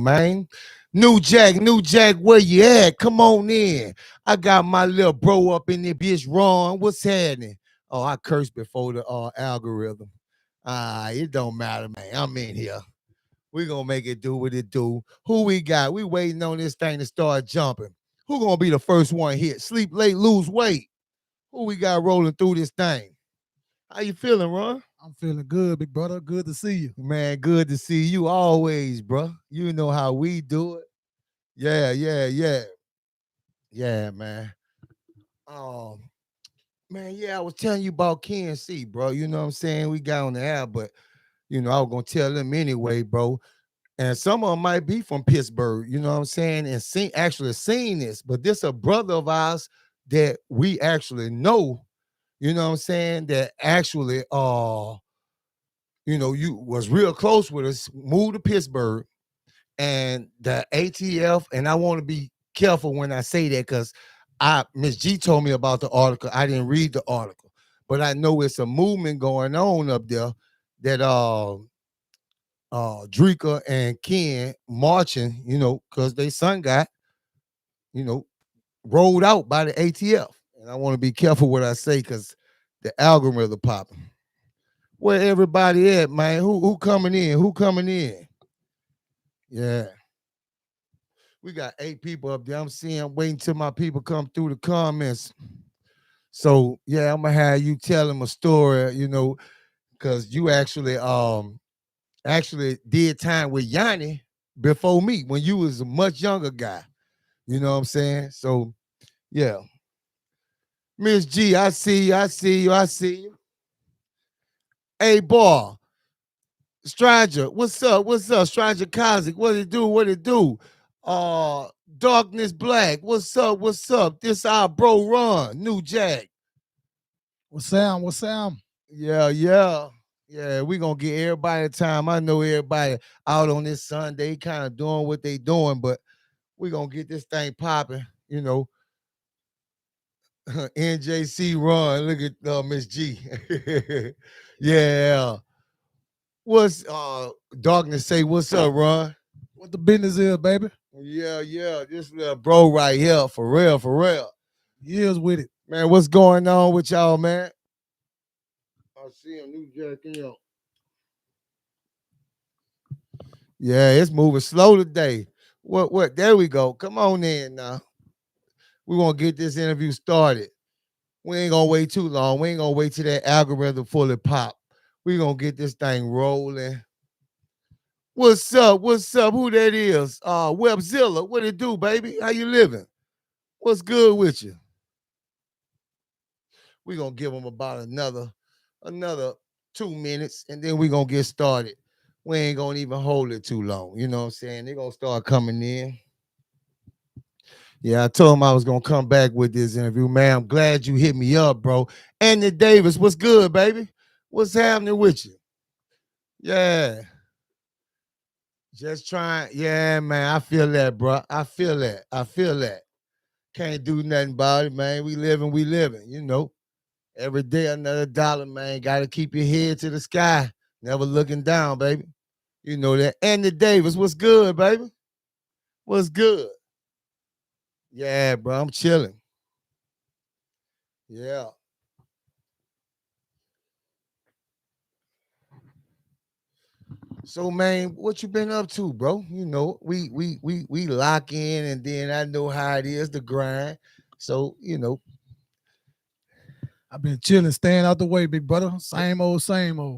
man. New Jack, where you at? Come on in. I got my little bro up in there, bitch. Ron, what's happening? Oh, I cursed before the algorithm. It don't matter, man. I'm in here. We gonna make it do what it do. Who we got? We waiting on this thing to start jumping. Who gonna be the first one hit? Sleep late, lose weight. Who we got rolling through this thing? How you feeling, Ron? I'm feeling good, big brother. Good to see you. Man, good to see you always, bro. You know how we do it. Yeah. Yeah, man. Um, man, yeah, I was telling you about KNC, bro. You know what I'm saying? We got on the air, but I was gonna tell them anyway, bro. And some of them might be from Pittsburgh, you know what I'm saying, and actually seen this, but this a brother of ours that we actually know, you know what I'm saying, that actually you was real close with us, moved to Pittsburgh, and the ATF, and I want to be careful when I say that because Miss G told me about the article. I didn't read the article, but I know it's a movement going on up there that Drika and Ken marching, because they son got, you know, rolled out by the ATF. And I want to be careful what I say because the algorithm popping. Where everybody at, man? Who coming in? Who coming in? Yeah. We got 8 people up there. I'm waiting till my people come through the comments. So yeah, I'm gonna have you tell them a story, because you actually did time with Yanni before me when you was a much younger guy. You know what I'm saying? So yeah. Miss G, I see you. Hey boy, Stranger, what's up? Stranger Kozik, what it do? Darkness Black, what's up? This our bro Ron, New Jack. What's Sam? Yeah, we gonna get everybody time. I know everybody out on this Sunday kind of doing what they doing, but we gonna get this thing popping, NJC Ron, look at Miss G. Yeah. What's Darkness say, what's up, Ron? What the business is, baby? Yeah. This little bro right here, for real. Years with it. Man, what's going on with y'all, man? I see him, New Jack in. Yeah, it's moving slow today. What? There we go. Come on in now. We're gonna get this interview started. We ain't gonna wait too long. We ain't gonna wait till that algorithm fully pop. We gonna get this thing rolling. What's up? Who that is? Webzilla. What it do, baby? How you living? What's good with you? We gonna give them about another 2 minutes, and then we gonna get started. We ain't gonna even hold it too long. You know what I'm saying? They gonna start coming in. Yeah, I told him I was gonna come back with this interview, man. I'm glad you hit me up, bro. Andy Davis, what's good, baby? What's happening with you? Yeah. Just trying. Yeah, man. I feel that, bro. I feel that. Can't do nothing about it, man. We living. Every day another dollar, man. Gotta keep your head to the sky. Never looking down, baby. You know that. Andy Davis, what's good, baby? What's good? Yeah, bro. I'm chilling. Yeah. So, man, what you been up to, bro? We lock in, and then I know how it is, the grind. So, I've been chilling, staying out the way, big brother. Same old.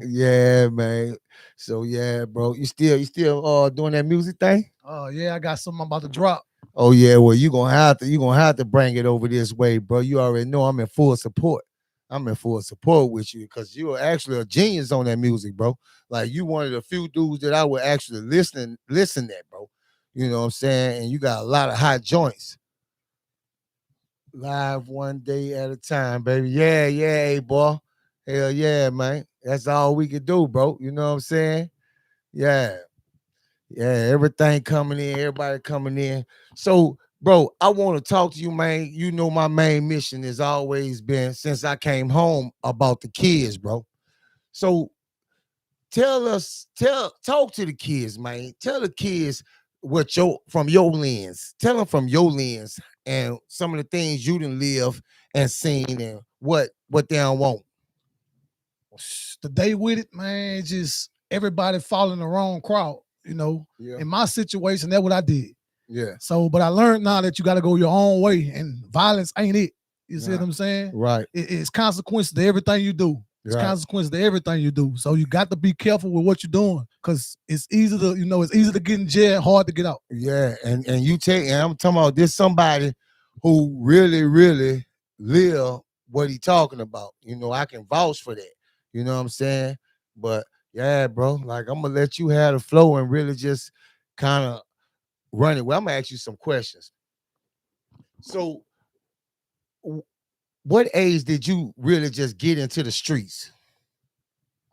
Yeah, man. So yeah, bro. You still doing that music thing? Oh yeah, I got something I'm about to drop. Oh yeah, well you gonna have to bring it over this way, bro. You already know I'm in full support. I'm in full support with you because you're actually a genius on that music, bro. Like you one of the few dudes that I would actually listen at, bro. You know what I'm saying? And you got a lot of hot joints. Live one day at a time, baby. Yeah, hey, boy. Hell yeah, man. That's all we can do, bro. You know what I'm saying? Yeah. Yeah, everything coming in, everybody coming in. So, bro, I want to talk to you, man. You know, my main mission has always been since I came home about the kids, bro. So talk to the kids, man. Tell the kids what your from your lens. Tell them from your lens and some of the things you done live and seen and what they don't want. The day with it, man, just everybody following the wrong crowd. Yeah. In my situation, that's what I did. Yeah. So, but I learned now that you got to go your own way, and violence ain't it. You see what I'm saying? Right. It's consequences to everything you do. It's Right. consequences to everything you do. So you got to be careful with what you're doing, because it's easy to, it's easy to get in jail, hard to get out. Yeah, and you take, and I'm talking about this somebody who really, really live what he talking about. I can vouch for that. You know what I'm saying? But yeah, bro, like I'm gonna let you have the flow and really just kind of run it. Well, I'm gonna ask you some questions. So, what age did you really just get into the streets?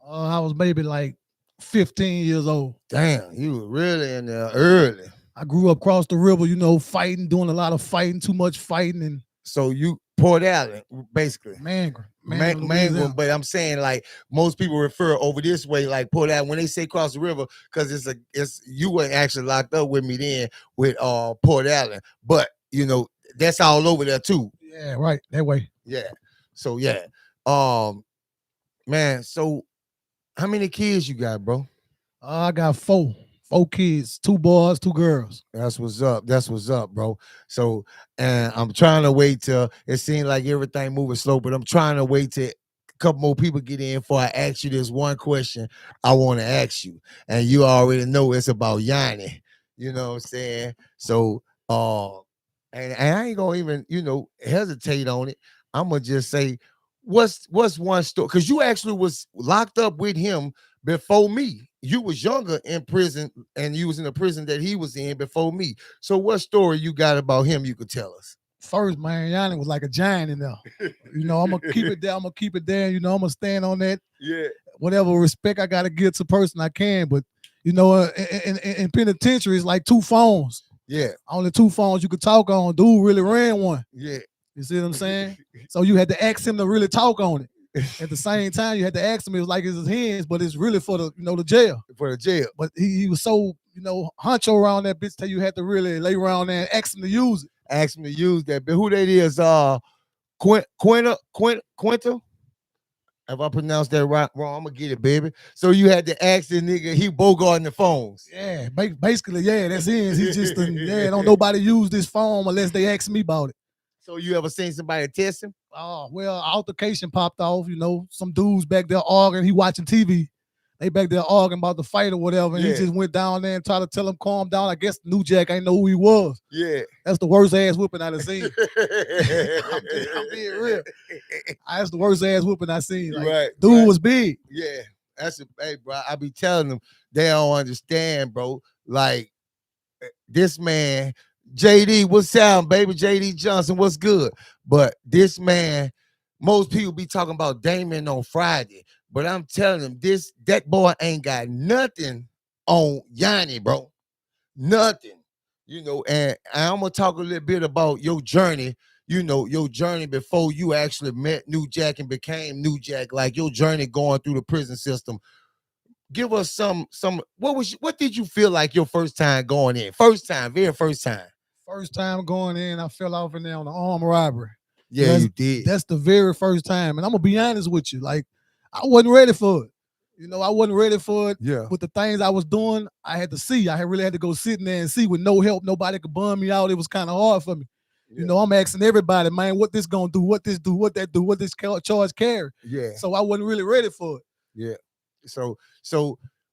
I was maybe like 15 years old. Damn, you were really in there early. I grew up across the river, fighting, doing a lot of fighting, too much fighting, and So you Port Allen, basically. Mangrum, But I'm saying, like, most people refer over this way, like Port Allen, when they say cross the river, because you weren't actually locked up with me then with Port Allen, but that's all over there too. Yeah, right, that way. Yeah. So yeah, man. So how many kids you got, bro? I got four kids, 2 boys, 2 girls. That's what's up. That's what's up, bro. So, and I'm trying to wait till it seems like everything moving slow, but I'm trying to wait till a couple more people get in before I ask you this one question I want to ask you. And you already know it's about Yanni. You know what I'm saying? So, and I ain't gonna even, hesitate on it. I'm gonna just say, what's one story? Because you actually was locked up with him before me. You was younger in prison, and you was in the prison that he was in before me. So what story you got about him you could tell us? First, man, Yanni was like a giant in there. I'm gonna keep it there. I'm gonna keep it there. I'm gonna stand on that. Yeah. Whatever respect I gotta give to person I can. But in penitentiary, it's like 2 phones. Yeah. Only 2 phones you could talk on. Dude really ran one. Yeah. You see what I'm saying? So you had to ask him to really talk on it. At the same time, you had to ask him. It was like it's his hands, but it's really for the the jail. For the jail. But he was so honcho around that bitch that you had to really lay around there and ask him to use it. Ask him to use that. But who that is? Quinta. If I pronounce that wrong, I'm gonna get it, baby. So you had to ask the nigga. He bogarting the phones. Yeah, basically, yeah, that's his. He just don't nobody use this phone unless they ask me about it. So you ever seen somebody test him? Oh, well, altercation popped off, some dudes back there arguing, he watching TV. They back there arguing about the fight or whatever, and he just went down there and tried to tell him calm down. I guess New Jack ain't know who he was. Yeah. That's the worst ass whooping I've seen. I'm being real. That's the worst ass whooping I seen. Like, right. Dude was big. Yeah. Hey, bro, I be telling them they don't understand, bro. Like, this man, JD, what's up, baby? JD Johnson, what's good? But this man, most people be talking about Damon on Friday, but I'm telling them that boy ain't got nothing on Yanni, bro. Nothing. And I'm gonna talk a little bit about your journey, your journey before you actually met New Jack and became New Jack, like your journey going through the prison system. Give us some what did you feel like your first time going in? Very first time. First time going in, I fell off in there on the armed robbery. Yeah, you did. That's the very first time. And I'm gonna be honest with you, like, I wasn't ready for it. I wasn't ready for it. Yeah. With the things I was doing, I had to see. I really had to go sit in there and see with no help. Nobody could bum me out. It was kind of hard for me. Yeah. I'm asking everybody, man, what this gonna do, what this do, what that do, what this charge carry. Yeah. So I wasn't really ready for it. Yeah. So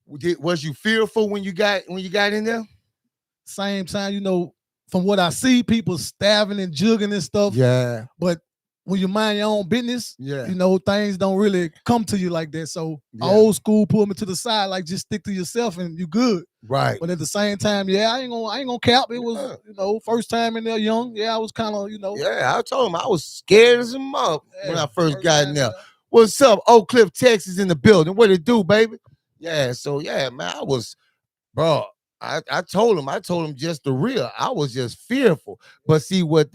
was you fearful when you got in there? Same time, from what I see, people stabbing and jugging and stuff. Yeah. But when you mind your own business, yeah, things don't really come to you like that. So old school pulled me to the side, like, just stick to yourself and you good. Right. But at the same time, I ain't gonna cap. It was, first time in there young. Yeah, I was kind of, Yeah, I told him I was scared as a mother when I first got in there. What's up? Oak Cliff, Texas in the building. What it do, baby? Yeah, so man, I was, bro. I told him just the real. I was just fearful. But see what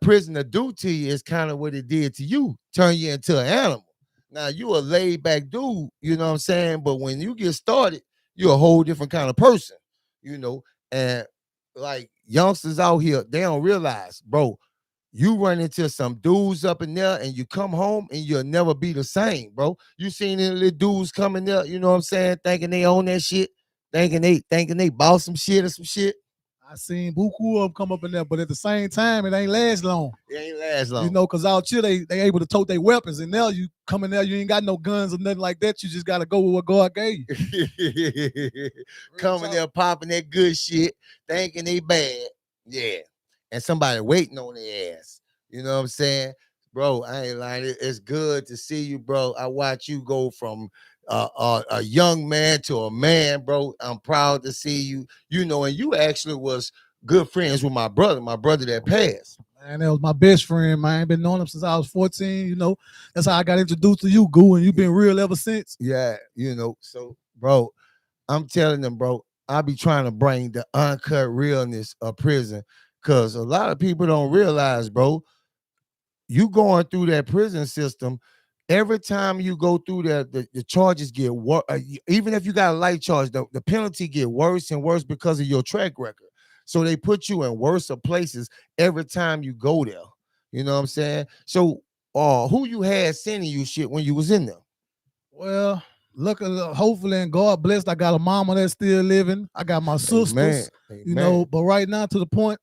prisoner do to you is kind of what it did to you. Turn you into an animal. Now you a laid back dude, you know what I'm saying? But when you get started, you're a whole different kind of person, And like youngsters out here, they don't realize, bro, you run into some dudes up in there and you come home and you'll never be the same, bro. You seen any little dudes coming there, you know what I'm saying, thinking they own that shit, thinking they bought some shit or some shit. I seen buku of them come up in there, but at the same time, it ain't last long. It ain't last long. You know, because out here, they able to tote their weapons, and now you come in there, you ain't got no guns or nothing like that. You just got to go with what God gave you. Coming there popping that good shit, thinking they bad. Yeah. And somebody waiting on their ass. You know what I'm saying? Bro, I ain't lying. It's good to see you, bro. I watch you go from a young man to a man, bro. I'm proud to see you. You know, and you actually was good friends with my brother that passed. Man, that was my best friend, man. I've been knowing him since I was 14. You know, that's how I got introduced to you, Goo, and you've been real ever since. Yeah, you know, so, bro, I'm telling them, bro, I be trying to bring the uncut realness of prison because a lot of people don't realize, bro, you going through that prison system. Every time you go through that, the charges get worse. Even if you got a light charge, the penalty get worse and worse because of your track record. So they put you in worse places every time you go there. You know what I'm saying? So, who you had sending you shit when you was in there? Well, hopefully, and God blessed, I got a mama that's still living. I got my sisters, Amen. you know, but right now to the point,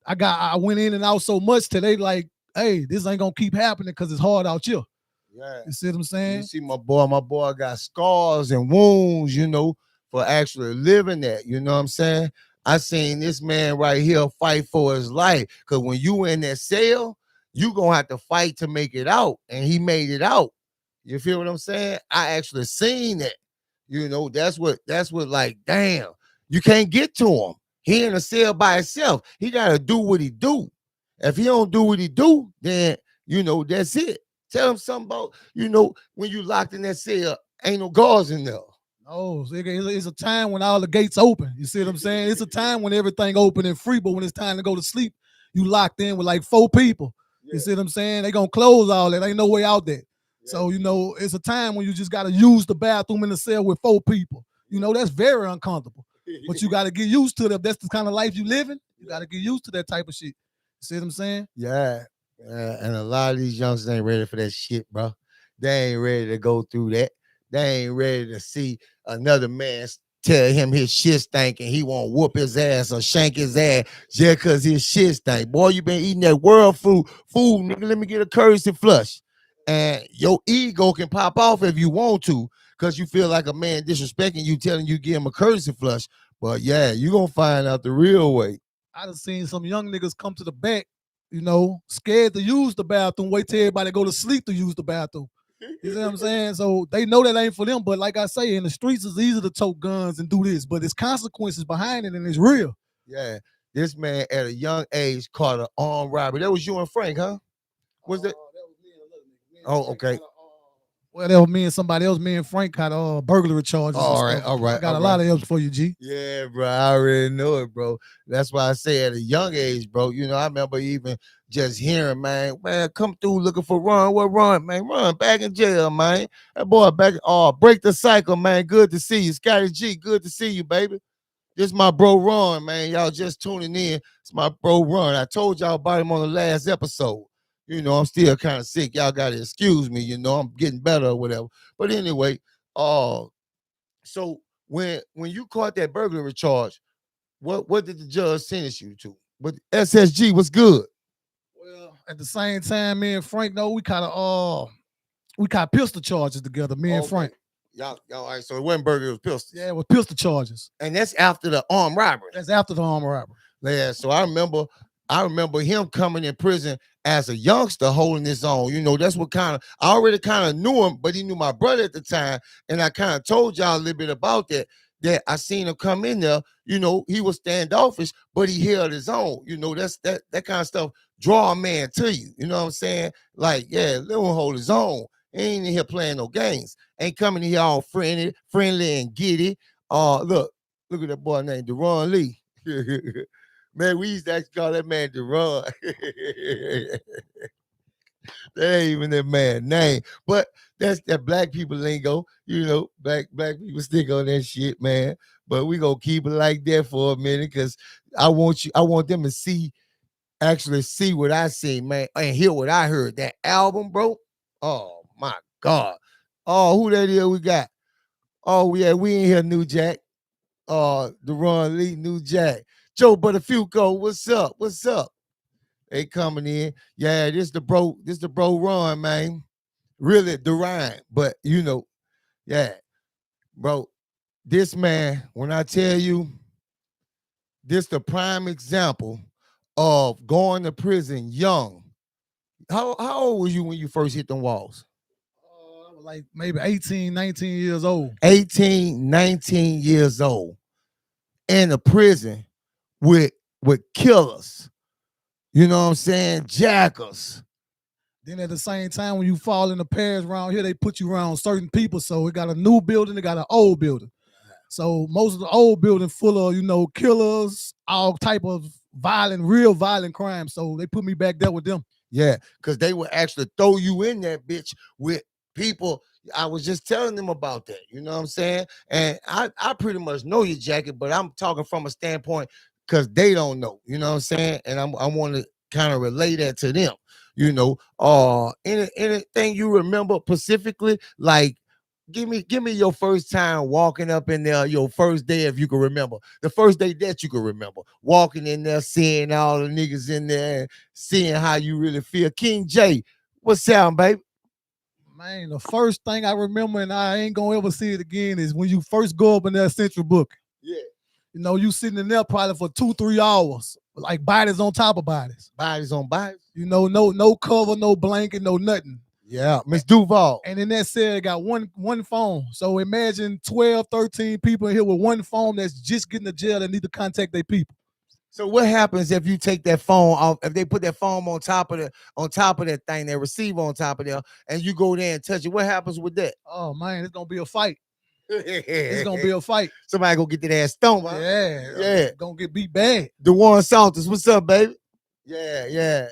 I went in and out so much today, like, hey, this ain't gonna keep happening because it's hard out here. Yeah. You see what I'm saying? You see my boy got scars and wounds, you know, for actually living that. You know what I'm saying? I seen this man right here fight for his life. Cause when you in that cell, you gonna have to fight to make it out. And he made it out. You feel what I'm saying? I actually seen that. You know, that's what like, damn, you can't get to him. He in a cell by himself. He gotta do what he do. If he don't do what he do, then you know that's it. Tell him something about, you know, when you locked in that cell, ain't no guards in there. Oh, so it's a time when all the gates open. You see what I'm saying? It's a time when everything open and free, but when it's time to go to sleep, you locked in with like 4 people. Yeah. You see what I'm saying? They gonna close all that. Ain't no way out there. Yeah. So, you know, it's a time when you just gotta use the bathroom in the cell with 4 people. You know, that's very uncomfortable. But you gotta get used to it. If that's the kind of life you living, you gotta get used to that type of shit. You see what I'm saying? Yeah. And a lot of these youngsters ain't ready for that shit, bro. They ain't ready to go through that. They ain't ready to see another man tell him his shit stink and he won't whoop his ass or shank his ass just because his shit stink. Boy, you been eating that world food, nigga, let me get a courtesy flush. And your ego can pop off if you want to because you feel like a man disrespecting you, telling you give him a courtesy flush. But yeah, you going to find out the real way. I done seen some young niggas come to the back, you know, scared to use the bathroom, wait till everybody go to sleep to use the bathroom. You see what I'm saying? So they know that ain't for them, but like I say, in the streets it's easy to tote guns and do this, but there's consequences behind it and it's real. Yeah, this man at a young age caught an armed robbery. That was you and Frank, huh? Was that? That was me and another nigga. Oh, okay. Well, that was me and somebody else. Me and Frank got burglary charges. All right. I got a lot of helps for you, G. Yeah, bro. I already know it, bro. That's why I say at a young age, bro. You know, I remember even just hearing, man, come through looking for Ron. What Ron, man? Ron back in jail, man. That boy back. Oh, break the cycle, man. Good to see you, Scotty G. Good to see you, baby. This is my bro Ron, man. Y'all just tuning in. It's my bro Ron. I told y'all about him on the last episode. You know, I'm still kind of sick. Y'all got to excuse me. You know, I'm getting better or whatever. But anyway, so when you caught that burglary charge, what did the judge sentence you to? But SSG was good. Well, at the same time, me and Frank, we caught pistol charges together. Me and Frank. Y'all, all right. So it wasn't burglary, it was pistols. Yeah, it was pistol charges. And that's after the armed robbery. That's after the armed robbery. Yeah. So I remember him coming in prison as a youngster holding his own. You know, that's what I already kind of knew him, but he knew my brother at the time. And I kind of told y'all a little bit about that I seen him come in there. You know, he was standoffish, but he held his own. You know, that kind of stuff draw a man to you. You know what I'm saying? Like, yeah, let him hold his own. He ain't in here playing no games. Ain't coming here all friendly and giddy. Look at that boy named Deron Lee. Man, we used to actually call that man Deron. That ain't even that man's name. But that's that black people lingo. You know, black people stick on that shit, man. But we gonna keep it like that for a minute because I want them to actually see what I see, man, and hear what I heard. That album, bro. Oh my God. Oh, who that is we got? Oh, yeah, we in here, New Jack. The Ron Lee, New Jack. Joe Buttafuoco, what's up? What's up? They coming in. Yeah, this the bro Ron, man. Really the rhyme. But yeah, bro, this man, when I tell you, this the prime example of going to prison young. How old was you when you first hit them walls? I was like maybe 18, 19 years old. 18, 19 years old. In a prison with killers. You know what I'm saying? Jackers. Then at the same time, when you fall in the pairs around here, they put you around certain people. So it got a new building, it got an old building. So most of the old building full of, killers, all type of real violent crime. So they put me back there with them. Yeah, because they would actually throw you in that bitch with people. I was just telling them about that. You know what I'm saying? And I pretty much know your jacket, but I'm talking from a standpoint because they don't know. You know what I'm saying? And I want to kind of relay that to them. Anything you remember specifically, like give me your first time walking up in there, your first day, if you can remember. The first day that you can remember. Walking in there, seeing all the niggas in there, and seeing how you really feel. King J, what's up, baby? Man, the first thing I remember, and I ain't gonna ever see it again, is when you first go up in that central book. Yeah. You sitting in there probably for 2-3 hours, like bodies on top of bodies. Bodies on bodies. No cover, no blanket, no nothing. Yeah, Miss Duval. And in that cell, got one phone. So imagine 12, 13 people in here with one phone that's just getting to jail and need to contact their people. So what happens if you take that phone off? If they put that phone on top of that thing, that receiver on top of there, and you go there and touch it, what happens with that? Oh man, it's gonna be a fight. It's gonna be a fight. Somebody go get that ass stoned. Huh? Yeah. Gonna get beat bad. DeWarren Salters, what's up, baby? Yeah.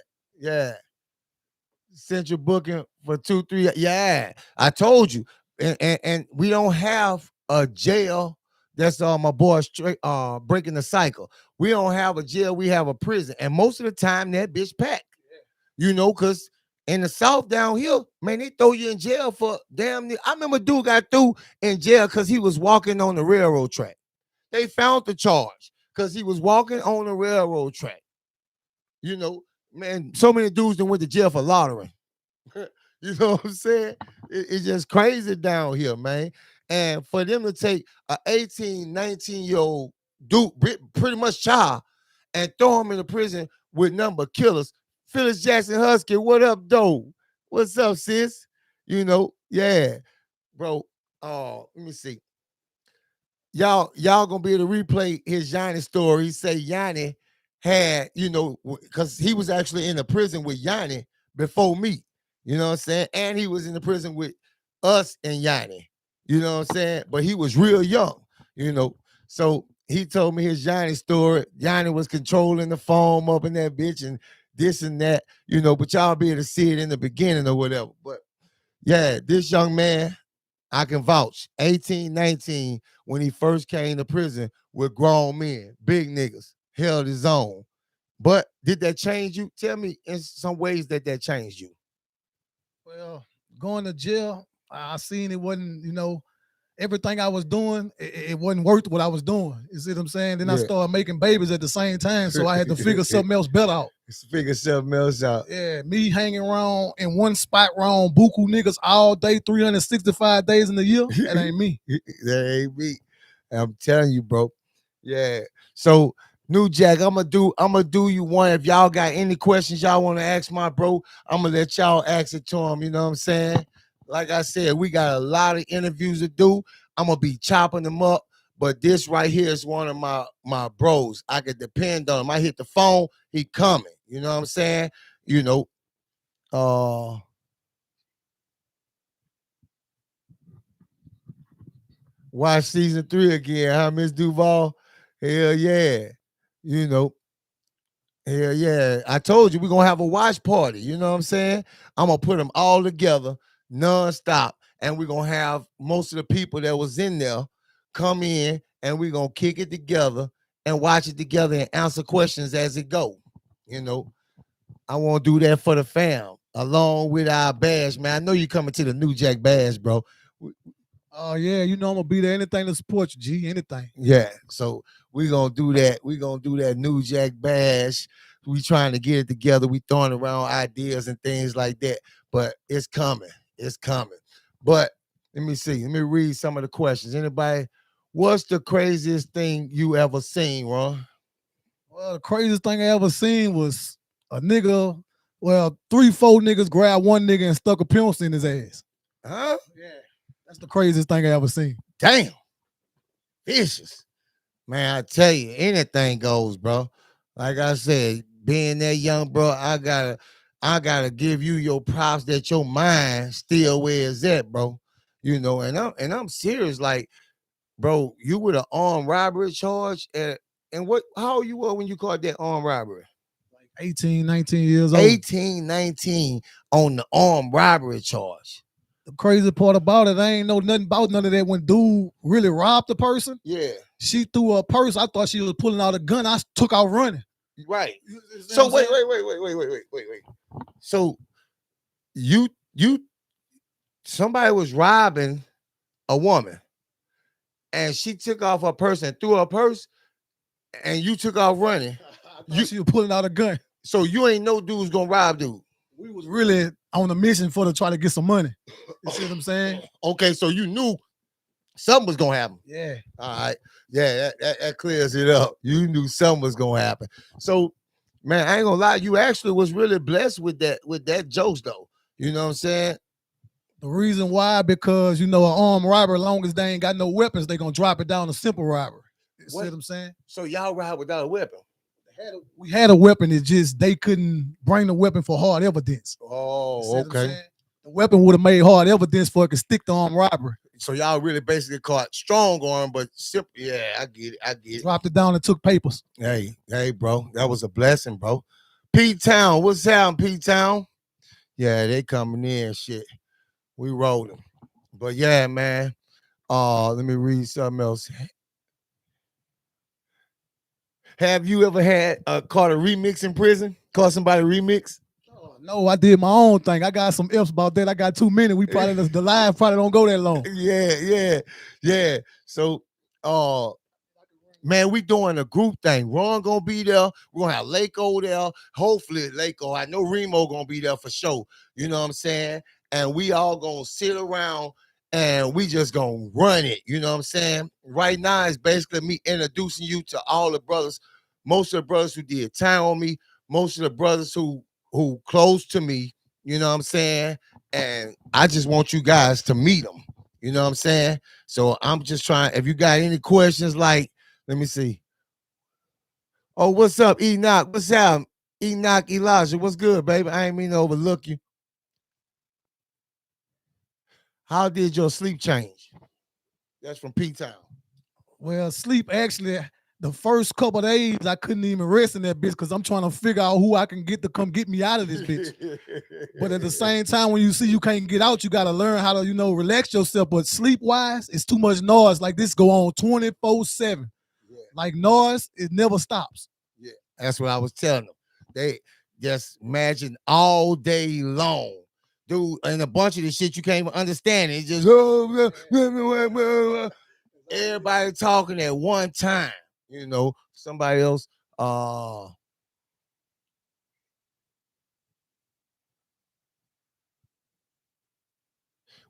Central booking for 2-3. Yeah, I told you. And we don't have a jail. That's my boy straight breaking the cycle. We don't have a jail, we have a prison. And most of the time that bitch packed. Because in the South down here, man, they throw you in jail for damn near. I remember a dude got through in jail because he was walking on the railroad track. They found the charge because he was walking on the railroad track. Man, so many dudes that went to jail for loitering. You know what I'm saying? It's just crazy down here, man. And for them to take an 18, 19-year-old dude, pretty much child, and throw him in the prison with nothing but killers. Phyllis Jackson Husky, what up, though? What's up, sis? Yeah. Bro, let me see. Y'all gonna be able to replay his Yanni story. He say Yanni had, because he was actually in the prison with Yanni before me. You know what I'm saying? And he was in the prison with us and Yanni. You know what I'm saying? But he was real young, So he told me his Yanni story. Yanni was controlling the phone up in that bitch and this and that, but y'all be able to see it in the beginning or whatever. But yeah, this young man, I can vouch, 18, 19, when he first came to prison with grown men, big niggas, held his own. But did that change you? Tell me in some ways that changed you. Well, going to jail, I seen it wasn't, everything I was doing, it wasn't worth what I was doing. You see what I'm saying? Then I started making babies at the same time, so I had to figure something else better out. Figure something else out. Yeah, me hanging around in one spot around buku niggas all day, 365 days in the year, that ain't me. That ain't me. I'm telling you, bro. Yeah. So, New Jack, I'm gonna do you one. If y'all got any questions y'all want to ask my bro, I'm gonna let y'all ask it to him. You know what I'm saying? Like I said, we got a lot of interviews to do. I'm gonna be chopping them up, but this right here is one of my bros. I could depend on him. I hit the phone, he coming. You know what I'm saying? Watch season 3 again, huh, Miss Duval? Hell yeah. Hell yeah. I told you we're going to have a watch party. You know what I'm saying? I'm going to put them all together nonstop. And we're going to have most of the people that was in there come in and we're gonna kick it together and watch it together and answer questions as it go. You know, I want to do that for the fam, along with our bash, man. I know you coming to the New Jack Bash, bro. Oh yeah, you know I'm gonna be there. Anything to support you, G. Anything. Yeah, so we gonna do that. We gonna do that New Jack Bash. We trying to get it together. We throwing around ideas and things like that. But it's coming. It's coming. But let me see. Let me read some of the questions. Anybody? What's the craziest thing you ever seen, Ron? Well, the craziest thing I ever seen was a nigga. Well, 3-4 niggas grabbed one nigga and stuck a pencil in his ass. Huh? Yeah, that's the craziest thing I ever seen. Damn. Vicious. Man, I tell you, anything goes, bro. Like I said, being that young, bro, I gotta give you your props that your mind still where it's at, bro. You know, and I'm serious. Like, bro, you with an armed robbery charge, and what? How old you were when you caught that armed robbery? Like 18, 19 years old. 18, 19 on the armed robbery charge. The crazy part about it, I ain't know nothing about none of that. When dude really robbed the person, Yeah, she threw her purse. I thought she was pulling out a gun. I took out running. right. You understand So what I'm wait. So you somebody was robbing a woman, and she took off her purse and threw her purse, and you took off running. She was pulling out a gun. So you ain't no dude's gonna rob dude. We was really on a mission for to try to get some money. You see what I'm saying? Okay, so you knew something was gonna happen. Yeah. All right. Yeah, that clears it up. You knew something was gonna happen. So, man, I ain't gonna lie, you actually was really blessed with that jokes though. You know what I'm saying? The reason why, because you know, an armed robber, as long as they ain't got no weapons, they gonna drop it down to simple robbery. You see what I'm saying? So y'all robbed without a weapon. We had a weapon, it's just they couldn't bring the weapon for hard evidence. Oh, okay. The weapon would have made hard evidence for it could stick to armed robbery. So y'all really basically caught strong arm, but simple. Yeah, I get it. Dropped it down and took papers. Hey, bro, that was a blessing, bro. P-Town, what's up, P-Town? Yeah, they coming in, shit. We rolling. But yeah, man. Let me read something else. Have you ever had caught a remix in prison? Caught somebody remix? No, I did my own thing. I got some ifs about that. I got too many. We probably the live probably don't go that long. Yeah. So man, we doing a group thing. Ron gonna be there. We're gonna have Lako there. Hopefully, Lako. I know Remo gonna be there for sure. You know what I'm saying? And we all gonna sit around and we just gonna run it. You know what I'm saying? Right now, it's basically me introducing you to all the brothers. Most of the brothers who did time on me. Most of the brothers who close to me. You know what I'm saying? And I just want you guys to meet them. You know what I'm saying? So I'm just trying. If you got any questions, like, let me see. Oh, what's up, Enoch? What's up, Enoch Elijah? What's good, baby? I ain't mean to overlook you. How did your sleep change? That's from P-Town. Well, sleep actually, the first couple of days, I couldn't even rest in that bitch because I'm trying to figure out who I can get to come get me out of this bitch. But at the same time, when you see you can't get out, you got to learn how to, relax yourself. But sleep-wise, it's too much noise. Like this go on 24/7. Yeah. Like noise, it never stops. Yeah, that's what I was telling them. They just imagine all day long. Dude, and a bunch of this shit you can't even understand. It's just everybody talking at one time. Somebody else.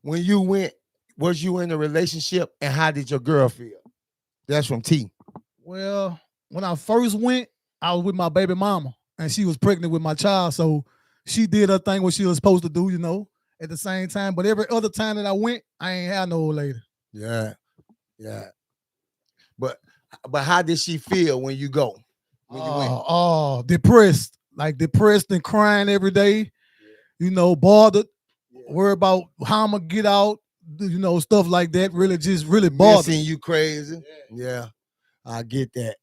When you went, was you in a relationship, and how did your girl feel? That's from T. Well, when I first went, I was with my baby mama, and she was pregnant with my child, so she did her thing what she was supposed to do, at the same time. But every other time that I went, I ain't had no old lady. Yeah. But how did she feel when you go? When you went? Depressed. Like depressed and crying every day. Yeah. Bothered. Yeah. Worry about how I'm gonna get out. Stuff like that. Really bothered. Missing you crazy. Yeah. I get that.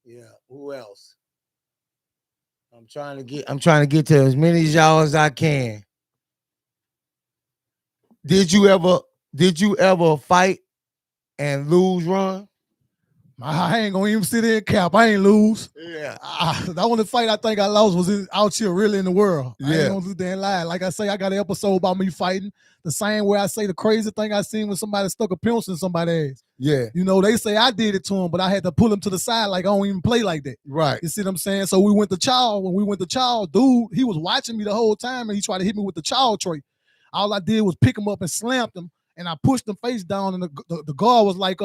Yeah. Who else? I'm trying to get to as many of y'all as I can. Did you ever fight and lose run? I ain't gonna even sit there and cap. I ain't lose. Yeah. The only fight I think I lost was out here really in the world. I Yeah. ain't gonna do that lie. Like I say, I got an episode about me fighting. The same way I say the crazy thing I seen when somebody stuck a pencil in somebody's ass. Yeah. You know, they say I did it to him, but I had to pull him to the side like I don't even play like that. Right. You see what I'm saying? So we went to chow. When we went to chow, dude, he was watching me the whole time and he tried to hit me with the chow tray. All I did was pick him up and slammed him, and I pushed him face down, and the guard was like,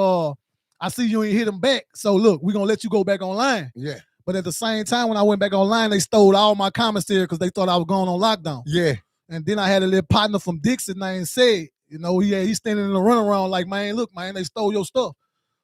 I see you ain't hit him back. So look, we're gonna let you go back online. Yeah. But at the same time, when I went back online, they stole all my commissary because they thought I was going on lockdown. Yeah. And then I had a little partner from Dixon named Said. You know, he's standing in the runaround like, man, look, man, they stole your stuff.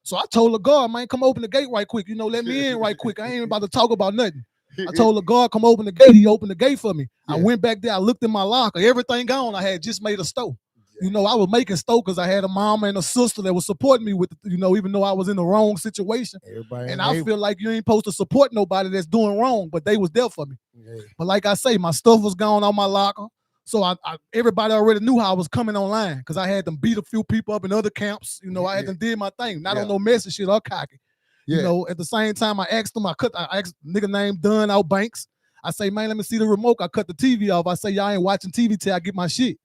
So I told the guard, man, come open the gate right quick. You know, let me in right quick. I ain't about to talk about nothing. I told the guard, come open the gate. He opened the gate for me. Yeah. I went back there. I looked in my locker. Everything gone. I had just made a stove. You know, I was making stove because I had a mom and a sister that was supporting me with, you know, even though I was in the wrong situation. And I feel like you ain't supposed to support nobody that's doing wrong, but they was there for me. Yeah. But like I say, my stuff was gone on my locker. So everybody already knew how I was coming online because I had them beat a few people up in other camps. You know, I had them did my thing. Not on no message shit or cocky. Yeah. You know, at the same time, I asked them, I asked a nigga named Dunn out Banks. I say, man, let me see the remote. I cut the TV off. I say, y'all ain't watching TV till I get my shit.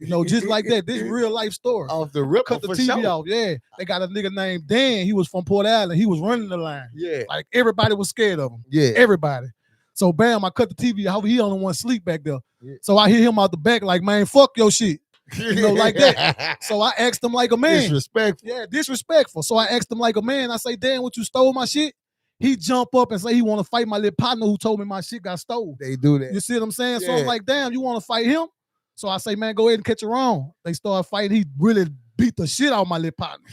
You know, just like that. This real life story. Off the rip, cut the TV off. Yeah. They got a nigga named Dan. He was from Port Allen. He was running the line. Yeah. Like everybody was scared of him. Yeah. Everybody. So bam, I cut the TV off. He only one sleep back there. Yeah. So I hear him out the back like, man, fuck your shit. You know, like that. So I asked him like a man. Disrespectful. Yeah, disrespectful. So I asked him like a man. I say, Dan, what you stole my shit? He jump up and say he want to fight my little partner who told me my shit got stolen. They do that. You see what I'm saying? Yeah. So I'm like, damn, you want to fight him? So I say, man, go ahead and catch your own. They start fighting. He really beat the shit out of my little partner.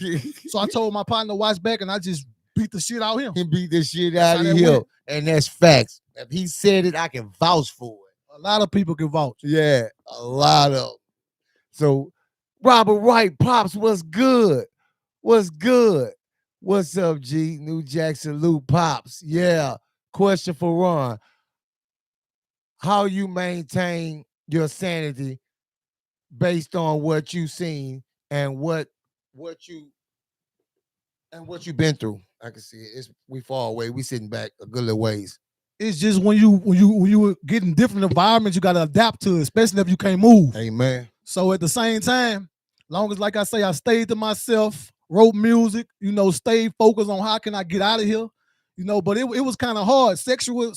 So I told my partner to watch back, and I just beat the shit out of him. He beat the shit out of him. And that's facts. If he said it, I can vouch for it. A lot of people can vouch. Yeah, a lot of. So, Robert Wright, Pops, what's good? What's good? What's up, G? New Jack salute, Pops. Yeah. Question for Ron. How you maintain your sanity based on what you seen and what you've been through? I can see it. We far away. We sitting back a good little ways. It's just when you get in different environments, you got to adapt to it, especially if you can't move. Amen. So at the same time, long as, like I say, I stayed to myself, wrote music, you know, stayed focused on how can I get out of here, you know, but it was kind of hard. The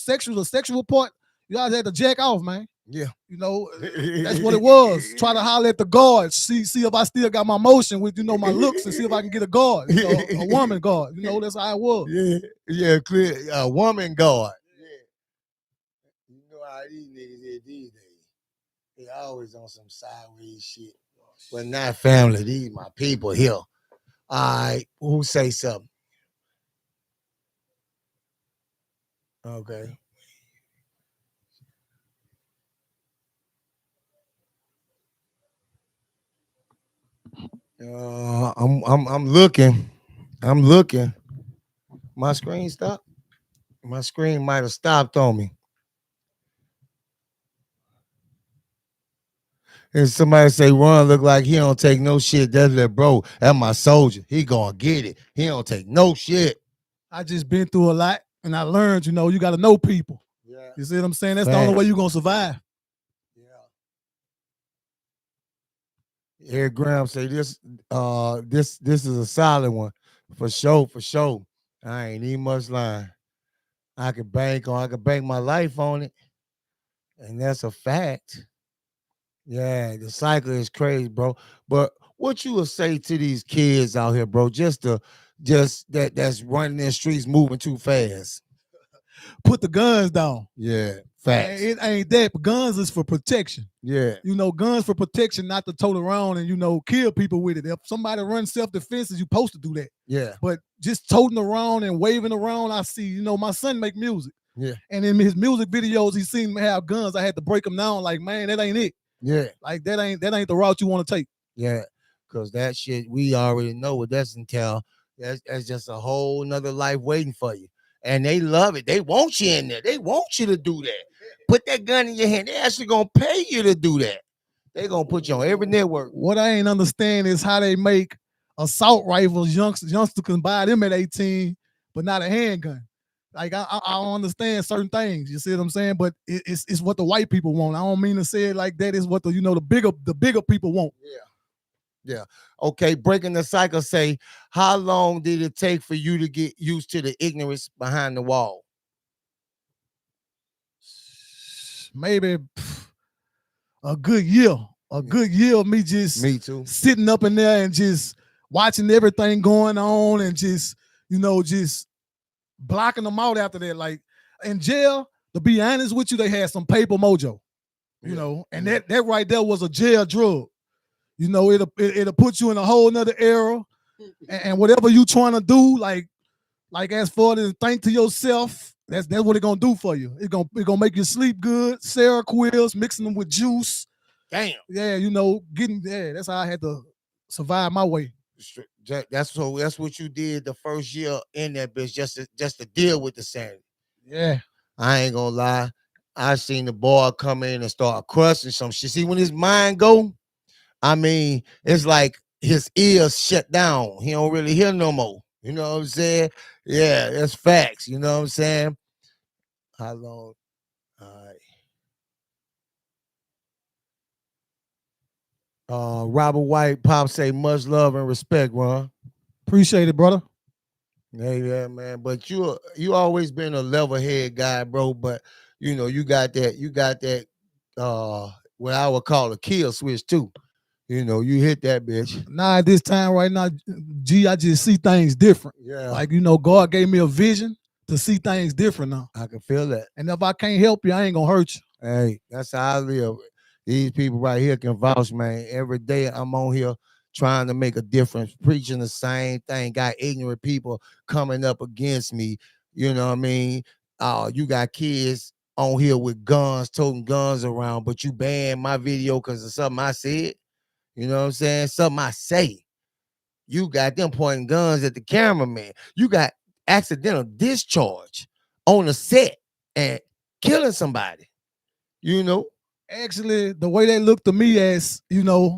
sexual part, you guys had to jack off, man. Yeah. You know, that's what it was. Try to holler at the guards, see if I still got my motion with, you know, my looks, and see if I can get a guard, you know, a woman guard. You know, that's how it was. Yeah, clear. A woman guard. Yeah. You know how these niggas is these days. They always on some sideways shit. But not family. These my people here. All right. Who say something? Okay. I'm looking. I'm looking. My screen stopped. My screen might have stopped on me. And somebody say, Ron look like he don't take no shit. That's little bro. That's my soldier. He gonna get it. He don't take no shit. I just been through a lot, and I learned, you know, you got to know people. Yeah. You see what I'm saying? That's the only way you're gonna survive. Eric Graham say this is a solid one. For sure. I ain't even much lying. I could bank my life on it. And that's a fact. Yeah, the cycle is crazy, bro. But what you would say to these kids out here, bro, that's running in the streets moving too fast? Put the guns down. Yeah, facts. It ain't that. But guns is for protection. Yeah. You know, guns for protection, not to tote around and, you know, kill people with it. If somebody runs self-defense, you're supposed to do that. Yeah. But just toting around and waving around, I see, you know, my son make music. Yeah. And in his music videos, he seen me have guns. I had to break them down like, man, that ain't it. Yeah. Like, that ain't the route you want to take. Yeah. Because that shit, we already know what that's entail. That's just a whole nother life waiting for you. And they love it. They want you in there. They want you to do that. Put that gun in your hand. They actually gonna pay you to do that. They gonna put you on every network. What I ain't understand is how they make assault rifles, youngster can buy them at 18, but not a handgun. Like I don't understand certain things. You see what I'm saying? But it's what the white people want. I don't mean to say it like that. It's what the bigger people want. Yeah. Yeah. Okay. Breaking the cycle. Say, how long did it take for you to get used to the ignorance behind the wall? Maybe a good year. A good year of me just Me too. sitting up in there and just watching everything going on and just just blocking them out after that. Like in jail, to be honest with you, they had some paper mojo. And that right there was a jail drug. It'll put you in a whole nother era. And whatever you trying to do, like as far as think to yourself, that's what it's gonna do for you. It's gonna make you sleep good. Seroquels, mixing them with juice. Damn. Yeah, that's how I had to survive my way. That's what you did the first year in that bitch, just to deal with the sanity. Yeah. I ain't gonna lie. I seen the boy come in and start crushing some shit. See, when his mind go, I mean, it's like his ears shut down. He don't really hear no more. You know what I'm saying? Yeah, that's facts. You know what I'm saying? How long? All right. Robert White, Pop say much love and respect, Ron. Appreciate it, brother. Yeah, man. But you always been a level head guy, bro. But you got that what I would call a kill switch too. You hit that bitch. Nah, at this time right now, I just see things different. Yeah. Like, God gave me a vision to see things different now. I can feel that. And if I can't help you, I ain't gonna hurt you. Hey, that's how I live. These people right here can vouch, man. Every day I'm on here trying to make a difference, preaching the same thing. Got ignorant people coming up against me. You know what I mean? You got kids on here with guns, toting guns around, but you banned my video because of something I said. You know what I'm saying? Something I say. You got them pointing guns at the cameraman. You got accidental discharge on the set and killing somebody. Actually, the way they look to me as,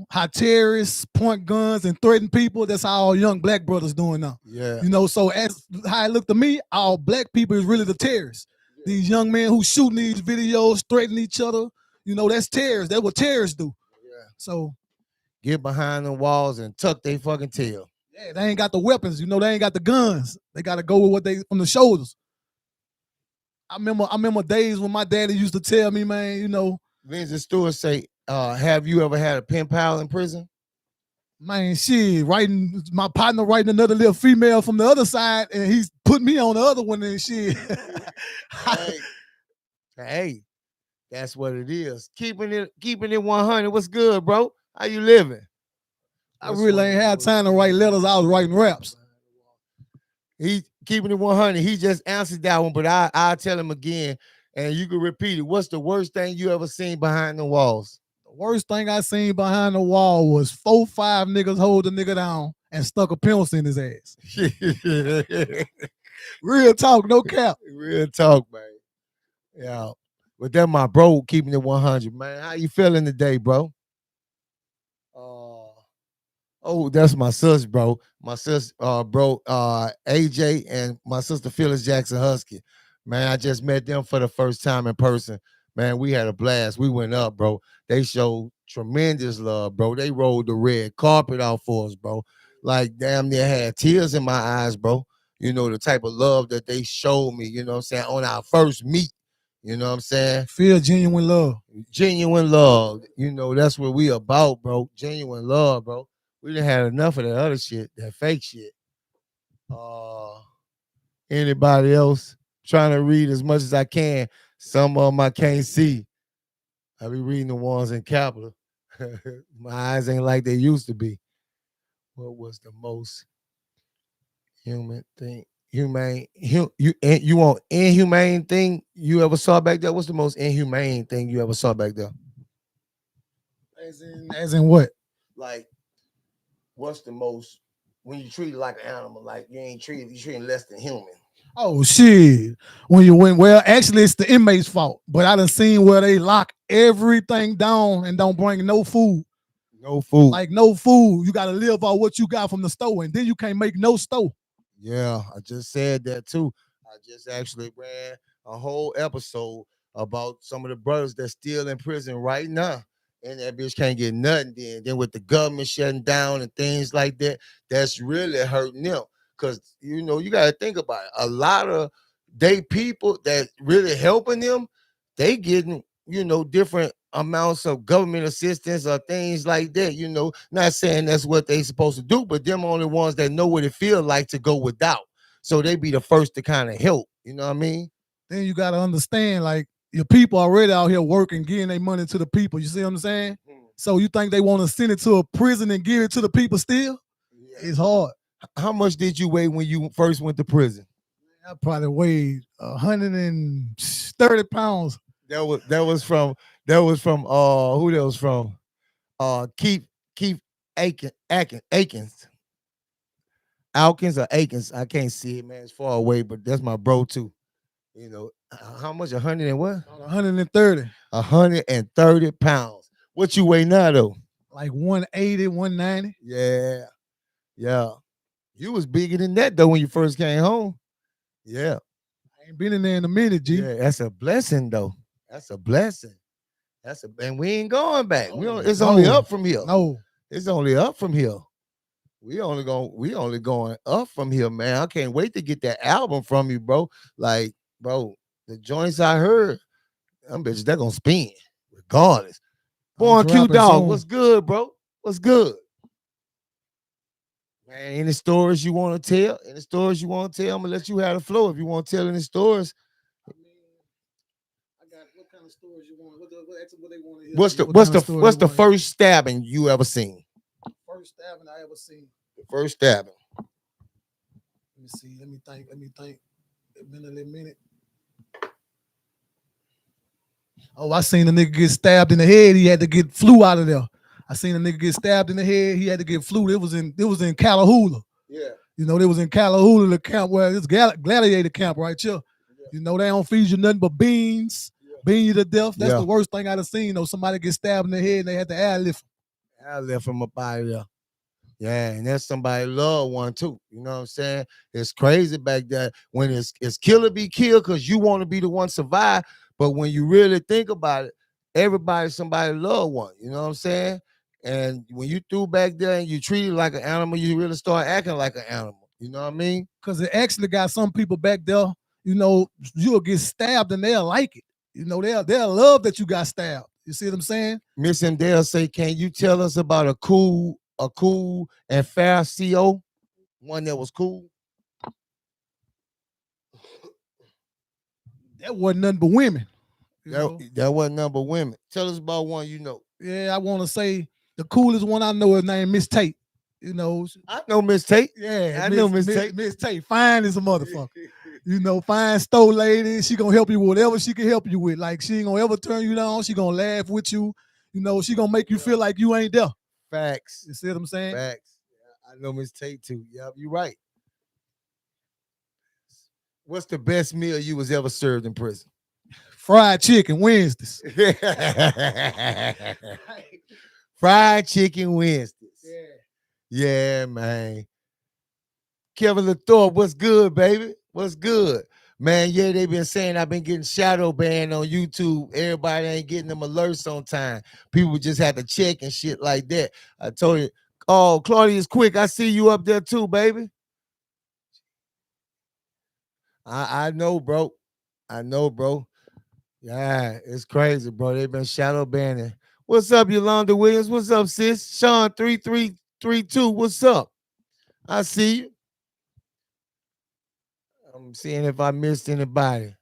how terrorists point guns and threaten people, that's how all young black brothers doing now. Yeah. So as how it look to me, all black people is really the terrorists. Yeah. These young men who shooting these videos, threatening each other, that's terrorists. That's what terrorists do. Yeah. So get behind the walls and tuck their fucking tail. Yeah, they ain't got the weapons, they ain't got the guns. They gotta go with what they from the shoulders. I remember days when my daddy used to tell me, man, Vincent Stewart say, have you ever had a pen pal in prison? Man, shit, my partner writing another little female from the other side, and he's put me on the other one and shit. Hey, that's what it is. Keeping it 100. What's good, bro? How you living? I really ain't had time to write letters. I was writing raps. He keeping it 100. He just answered that one, but I'll tell him again, and you can repeat it. What's the worst thing you ever seen behind the walls? The worst thing I seen behind the wall was 4-5 niggas hold the nigga down and stuck a pencil in his ass. Real talk, no cap. Real talk, man. Yeah. But that my bro keeping it 100, man. How you feeling today, bro? Oh, that's my sis, bro. My sis, bro, AJ and my sister Phyllis Jackson Husky. Man, I just met them for the first time in person. Man, we had a blast. We went up, bro. They showed tremendous love, bro. They rolled the red carpet out for us, bro. Like, damn near had tears in my eyes, bro. The type of love that they showed me, you know what I'm saying, on our first meet. You know what I'm saying? Feel genuine love. Genuine love. That's what we about, bro. Genuine love, bro. We done had enough of that other shit, that fake shit. Anybody else? Trying to read as much as I can. Some of them I can't see. I be reading the ones in capital. My eyes ain't like they used to be. What was the most humane thing you want inhumane thing you ever saw back there? What's the most inhumane thing you ever saw back there? As in what? Like, what's the most when you treat it like an animal? Like you treating less than human. Oh shit! Well, actually, it's the inmate's fault. But I done seen where they lock everything down and don't bring no food. No food. Like no food. You got to live off what you got from the store, and then you can't make no store. Yeah, I just said that too. I just actually ran a whole episode about some of the brothers that's still in prison right now. And that bitch can't get nothing then. With the government shutting down and things like that, that's really hurting them. Cause you gotta think about it. A lot of they people that really helping them, they getting, different amounts of government assistance or things like that. Not saying that's what they supposed to do, but them only ones that know what it feel like to go without. So they be the first to kind of help. You know what I mean? Then you got to understand, like, your people already out here working, getting their money to the people. You see what I'm saying? So you think they want to send it to a prison and give it to the people still? Yeah. It's hard. How much did you weigh when you first went to prison? I probably weighed 130 pounds. That was from who that was from? Keith Akins. Alkins or Akins. I can't see it, man. It's far away, but that's my bro too. How much? 100 and what? 130. 130 pounds. What you weigh now though? Like 180, 190. Yeah. You was bigger than that though when you first came home. Yeah. I ain't been in there in a minute, G. Yeah, that's a blessing though. That's a blessing. And we ain't going back. It's only up from here. No. It's only up from here. We only going up from here, man. I can't wait to get that album from you, bro. Like, bro, the joints I heard, them bitches, they're gonna spin regardless. Born Q Dog, what's good, bro? What's good? Man, any stories you want to tell? Any stories you want to tell? I'm gonna let you have the flow if you want to tell any stories. I got what kind of stories you want? What they want to hear? What's the first stabbing you ever seen? First stabbing I ever seen. The first stabbing. Let me see. Let me think. It's been a little minute. Oh, I seen a nigga get stabbed in the head. He had to get flu out of there. I seen a nigga get stabbed in the head. He had to get flu. It was in Callahoola. Yeah. They was in Callahoola, the camp where it's gladiator camp right here. Yeah. They don't feed you nothing but beans. Yeah. Bean you to death. That's the worst thing I've seen. Somebody get stabbed in the head and they had to airlift him. Airlift him up out of there. Yeah, and that's somebody loved one too. You know what I'm saying? It's crazy back there when it's kill or be killed because you want to be the one survive. But when you really think about it, everybody, somebody loved one. You know what I'm saying? And when you threw back there and you treat it like an animal, you really start acting like an animal. You know what I mean? Because it actually got some people back there, you'll get stabbed and they'll like it. They'll love that you got stabbed. You see what I'm saying? Miss M. Dale say, can you tell us about a cool and fair CO? One that was cool? That wasn't nothing but women. That wasn't nothing but women. Tell us about one you know. Yeah, I want to say the coolest one I know is named Miss Tate. I know Miss Tate. Yeah, I know Miss Tate. Miss Tate, fine as a motherfucker. Fine store lady. She gonna help you with whatever she can help you with. Like, she ain't gonna ever turn you down. She gonna laugh with you. She gonna make you feel like you ain't there. Facts. You see what I'm saying? Facts. Yeah, I know Miss Tate too. Yep, you're right. What's the best meal you was ever served in prison? Fried chicken Wednesdays. Fried chicken Wednesdays. Yeah, man. Kevin Lathorpe, what's good, baby? What's good? Man, yeah, they been saying I've been getting shadow banned on YouTube. Everybody ain't getting them alerts on time. People just have to check and shit like that. I told you. Oh, Claudius Quick, I see you up there too, baby. I know, bro. Yeah, it's crazy, bro. They've been shadow banning. What's up, Yolanda Williams? What's up, sis? Sean 3332. What's up? I see you. I'm seeing if I missed anybody.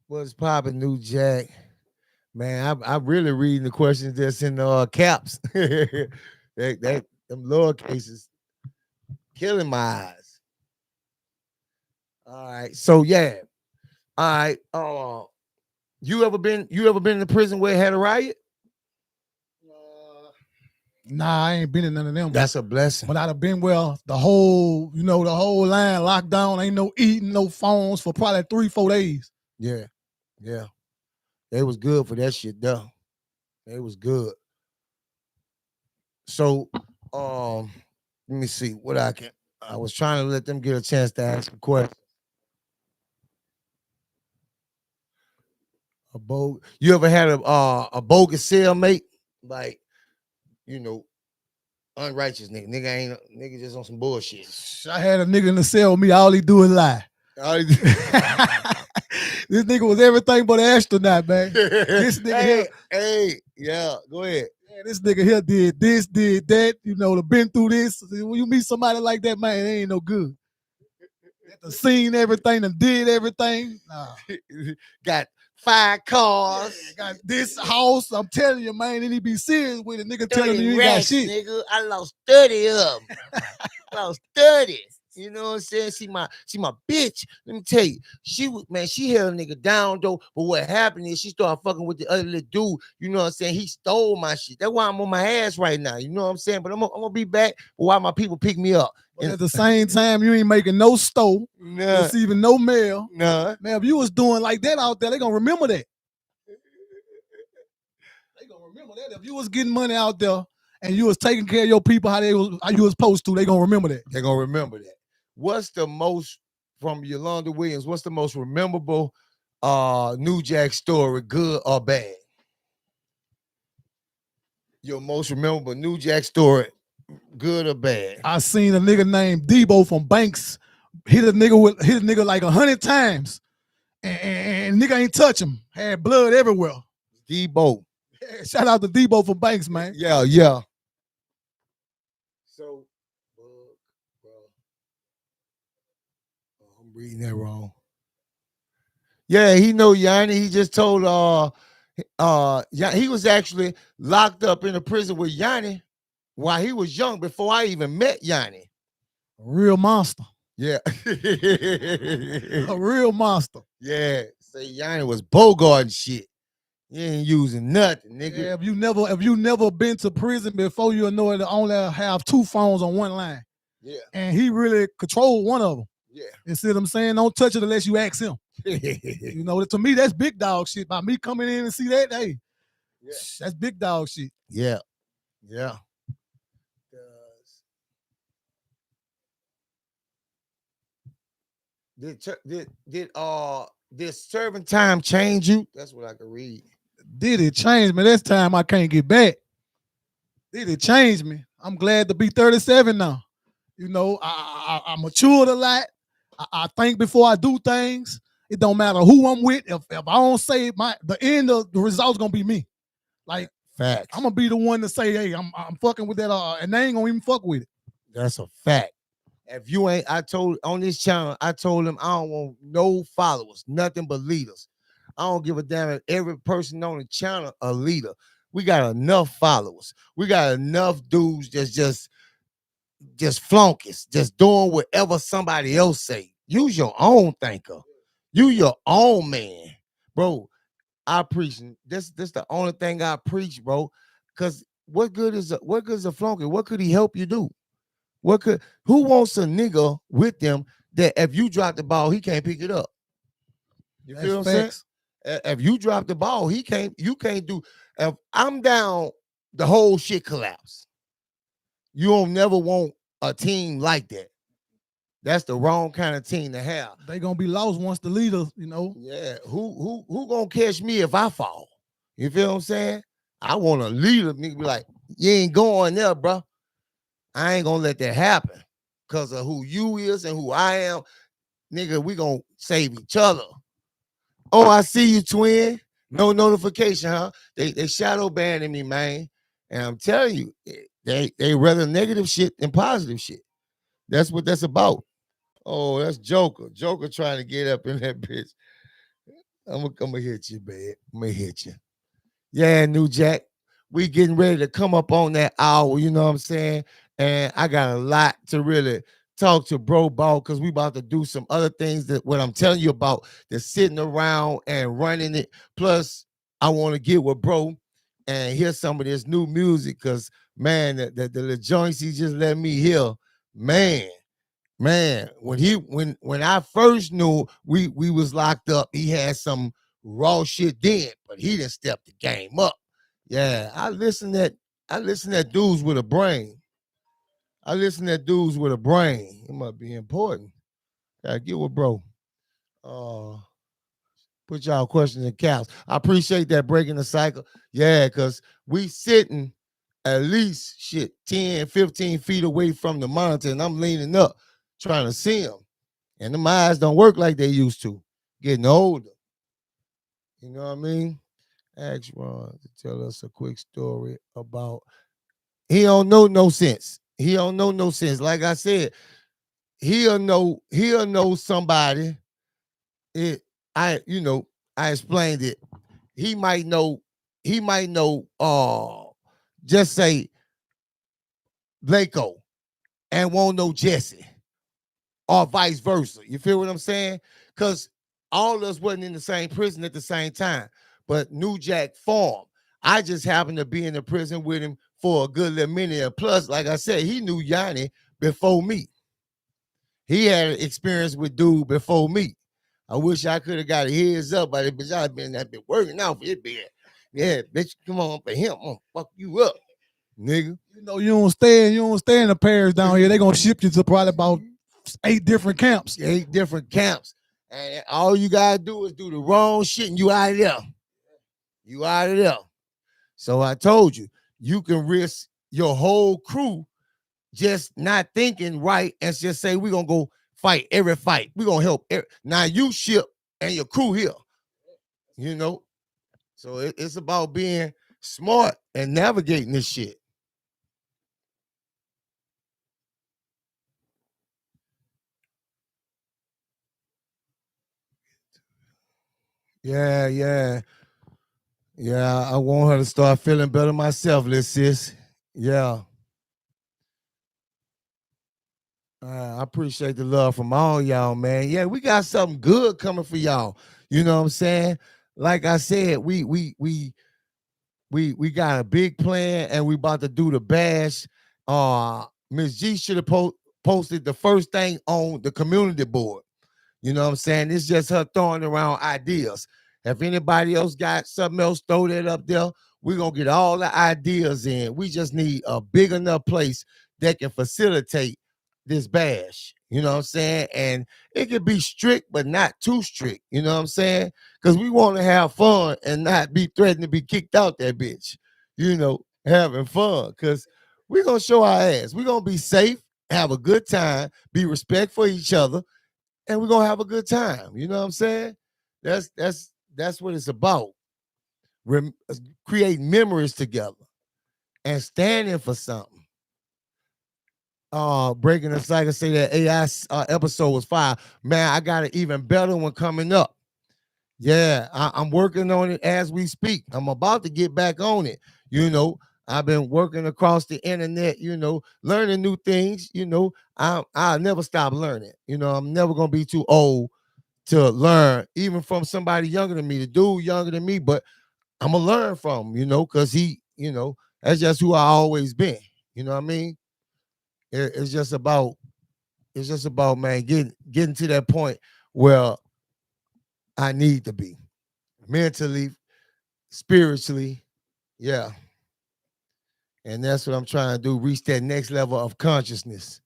What's poppin', New Jack? Man, I'm really reading the questions that's in the caps. Them lower cases killing my eyes. All right, so yeah. All right. You ever been in a prison where it had a riot? Nah, I ain't been in none of them. That's a blessing. But I'd have been the whole line locked down. Ain't no eating, no phones for probably 3-4 days. Yeah. They was good for that shit, though. They was good. So, let me see what I was trying to let them get a chance to ask a question. You ever had a bogus cellmate? Like, unrighteous nigga. Nigga just on some bullshit. I had a nigga in the cell with me. All he do is lie. This nigga was everything but an astronaut, man. This nigga yeah, go ahead. Yeah, this nigga here did this, did that. Been through this. When you meet somebody like that, man, it ain't no good. Seen everything and did everything. Nah. Got 5 cars. Yeah, got this house. I'm telling you, man, and he be serious with it. Nigga telling you he got shit. Nigga, I lost 30 of them. Lost 30. You know what I'm saying? She my bitch. Let me tell you, she held a nigga down though. But what happened is she started fucking with the other little dude. You know what I'm saying? He stole my shit. That's why I'm on my ass right now. You know what I'm saying? But I'm gonna be back. But why my people pick me up? But at the same time, you ain't making no stove, receiving no mail. Nah. Man, if you was doing like that out there, they gonna remember that. They gonna remember that. If you was getting money out there and you was taking care of your people how you was supposed to, they gonna remember that. They gonna remember that. What's the most, from Yolanda Williams, what's the most memorable New Jack story, good or bad? Your most memorable New Jack story, good or bad? I seen a nigga named Debo from Banks hit a nigga like 100 times. And nigga ain't touch him. Had blood everywhere. Debo. Yeah, shout out to Debo from Banks, man. Yeah. So, I'm reading that wrong. Yeah, he know Yanni. He just told he was actually locked up in a prison with Yanni while he was young, before I even met Yanni. A real monster. Yeah. A real monster. Yeah. Say Yanni was Bogart and shit. You ain't using nothing, nigga. Yeah, if you never been to prison before, you'll know it only have 2 phones on one line. Yeah. And he really controlled one of them. Yeah. You see what I'm saying? Don't touch it unless you ask him. To me, that's big dog shit. By me coming in and see that, hey, that's big dog shit. Yeah. Did serving time change you? That's what I could read. Did it change me? This time I can't get back. Did it change me? I'm glad to be 37 now. I matured a lot. I think before I do things. It don't matter who I'm with. If I don't say the end of the result's gonna be me. Like, facts. I'm gonna be the one to say, hey, I'm fucking with that, and they ain't gonna even fuck with it. That's a fact. If you ain't, on this channel, I told them I don't want no followers, nothing but leaders. I don't give a damn if every person on the channel a leader. We got enough followers. We got enough dudes that's just flunkies, just doing whatever somebody else say. Use your own thinker. You your own man, bro. I preach. This the only thing I preach, bro. Cause what good is a flunky? What could he help you do? Who wants a nigga with them that if you drop the ball, he can't pick it up? You feel what I'm saying? If you drop the ball, you can't do. If I'm down, the whole shit collapse. You don't never want a team like that. That's the wrong kind of team to have. They gonna be lost once the leader, Yeah. Who gonna catch me if I fall? You feel what I'm saying? I want a leader. Nigga be like, you ain't going there, bro. I ain't gonna let that happen because of who you is and who I am. Nigga, we gonna save each other. Oh, I see you, twin. No notification, huh? They shadow banning me, man. And I'm telling you, they rather negative shit than positive shit. That's what that's about. Oh, that's Joker. Joker trying to get up in that bitch. I'm gonna hit you, man. I'm gonna hit you. Yeah, New Jack. We getting ready to come up on that hour, you know what I'm saying? And I got a lot to really talk to bro about because we about to do some other things that what I'm telling you about, that's sitting around and running it. Plus, I want to get with bro and hear some of this new music because man, the joints he just let me hear, man. Man, when I first knew we was locked up, he had some raw shit then, but he didn't step the game up. Yeah, I listen at dudes with a brain. I listen at dudes with a brain. It might be important. Gotta get with bro. Uh Put y'all questions in caps. I appreciate that breaking the cycle. Yeah, because we sitting at least 10, 15 feet away from the monitor, and I'm leaning up trying to see them. And them eyes don't work like they used to. Getting older. You know what I mean? Ask Ron to tell us a quick story about he don't know no sense. He don't know no sense. Like I said, he'll know somebody. It I explained it. He might know, just say Blanco and won't know Jesse. Or vice versa. You feel what I'm saying? Because all of us wasn't in the same prison at the same time. But New Jack formed. I just happened to be in the prison with him for a good little minute. And plus, like I said, he knew Yanni before me. He had an experience with dude before me. I wish I could have got a heads up, but I've been working out for it. Yeah, bitch, come on for him. I'm gonna fuck you up, nigga. You know, you don't stay in the pairs down here. They gonna ship you to probably about 8 different camps. 8 different camps. And all you gotta do is do the wrong shit and you out of there. You out of there. So I told you, you can risk your whole crew just not thinking right and just say, we're gonna go fight every fight. We're gonna help. Now you ship and your crew here. You know? So it's about being smart and navigating this shit. Yeah. I want her to start feeling better myself, little sis. Yeah. I appreciate the love from all y'all, man. Yeah, we got something good coming for y'all. You know what I'm saying? Like I said, we got a big plan and we about to do the bash. Miss G should have posted the first thing on the community board. You know what I'm saying? It's just her throwing around ideas. If anybody else got something else, throw that up there. We're going to get all the ideas in. We just need a big enough place that can facilitate this bash. You know what I'm saying? And it could be strict, but not too strict. You know what I'm saying? Because we want to have fun and not be threatened to be kicked out that bitch. You know, having fun. Because we're going to show our ass. We're going to be safe, have a good time, be respectful for each other, and we're gonna have a good time. You know what I'm saying? That's what it's about. Create memories together and standing for something. Breaking the cycle, say that AI episode was fire. Man, I got an even better one coming up. Yeah, I'm working on it as we speak. I'm about to get back on it. You know, I've been working across the internet, learning new things. I'll never stop learning. I'm never gonna be too old to learn, even from somebody younger than me, the dude younger than me, but I'm gonna learn from him, because he, that's just who I always been. You know what I mean? It's just about, man, getting to that point where I need to be mentally, spiritually, yeah. And that's what I'm trying to do, reach that next level of consciousness.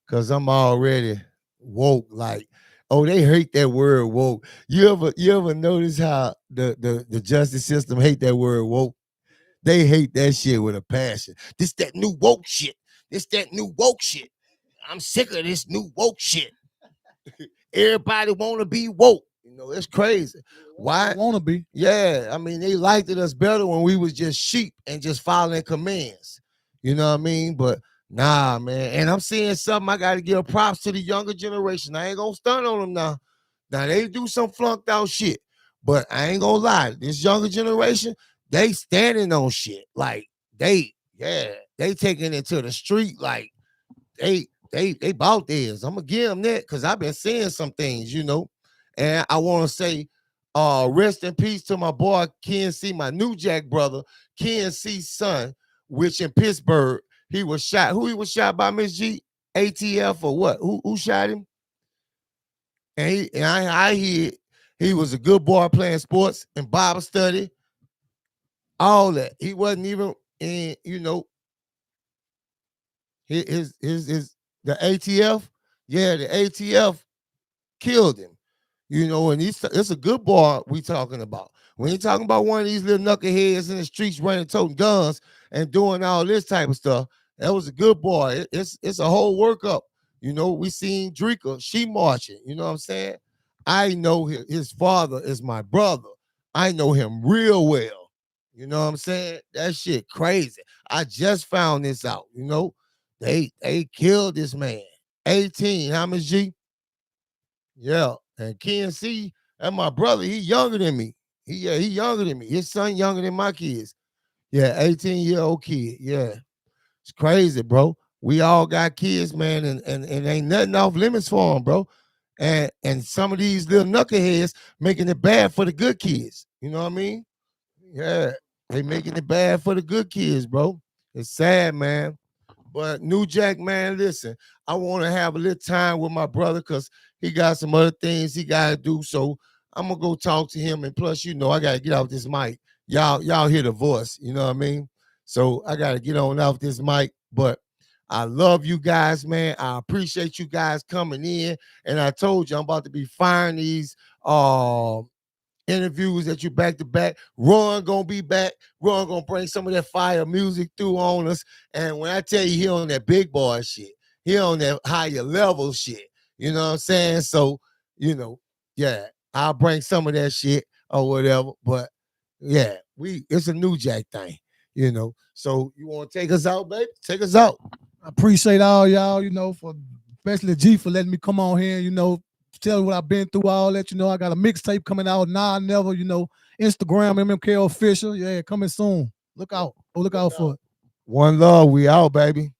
Cause I'm already woke, like, oh, they hate that word woke. You ever notice how the justice system hate that word woke? They hate that shit with a passion. This that new woke shit. This that new woke shit. I'm sick of this new woke shit. Everybody want to be woke. It's crazy. Why? Want to be? Yeah, I mean, they liked us better when we was just sheep and just following commands. You know what I mean? But nah, man. And I'm seeing something. I got to give props to the younger generation. I ain't gonna stunt on them now. Now they do some flunked out shit, but I ain't gonna lie. This younger generation, they standing on shit. Like they taking it to the street. Like they bought theirs. I'm gonna give them that because I've been seeing some things, And I want to say, rest in peace to my boy Ken C, my New Jack brother, Ken C's son, which in Pittsburgh, he was shot. Who he was shot by, Miss G? ATF or what? Who shot him? And I hear he was a good boy playing sports and Bible study, all that. He wasn't even in, his the ATF. Yeah, the ATF killed him. And it's a good boy we talking about. We ain't talking about one of these little knuckleheads in the streets running, toting guns and doing all this type of stuff. That was a good boy. It's a whole workup. We seen Drika, she marching. You know what I'm saying? I know his father is my brother. I know him real well. You know what I'm saying? That shit crazy. I just found this out. They killed this man. 18. How much G? Yeah. And Ken C, and my brother, he younger than me. He younger than me. His son younger than my kids. Yeah, 18-year-old kid. Yeah. It's crazy, bro. We all got kids, man, and ain't nothing off limits for them, bro. And some of these little knuckleheads making it bad for the good kids. You know what I mean? Yeah. They making it bad for the good kids, bro. It's sad, man. But New Jack, man, listen, I want to have a little time with my brother because he got some other things he got to do. So I'm going to go talk to him. And plus, I got to get off this mic. Y'all hear the voice, you know what I mean? So I got to get on off this mic. But I love you guys, man. I appreciate you guys coming in. And I told you I'm about to be firing these interviews that you back to back. Ron gonna be back. Ron gonna bring some of that fire music through on us. And when I tell you he on that big boy shit, he on that higher level shit. You know what I'm saying? So, yeah, I'll bring some of that shit or whatever. But yeah, it's a New Jack thing, So you want to take us out, baby? Take us out. I appreciate all y'all, for especially G for letting me come on here, tell you what I've been through, all that. I got a mixtape coming out now. Never, Instagram, MMK Official. Yeah, coming soon. Look out. Look out for it. One love. We out, baby.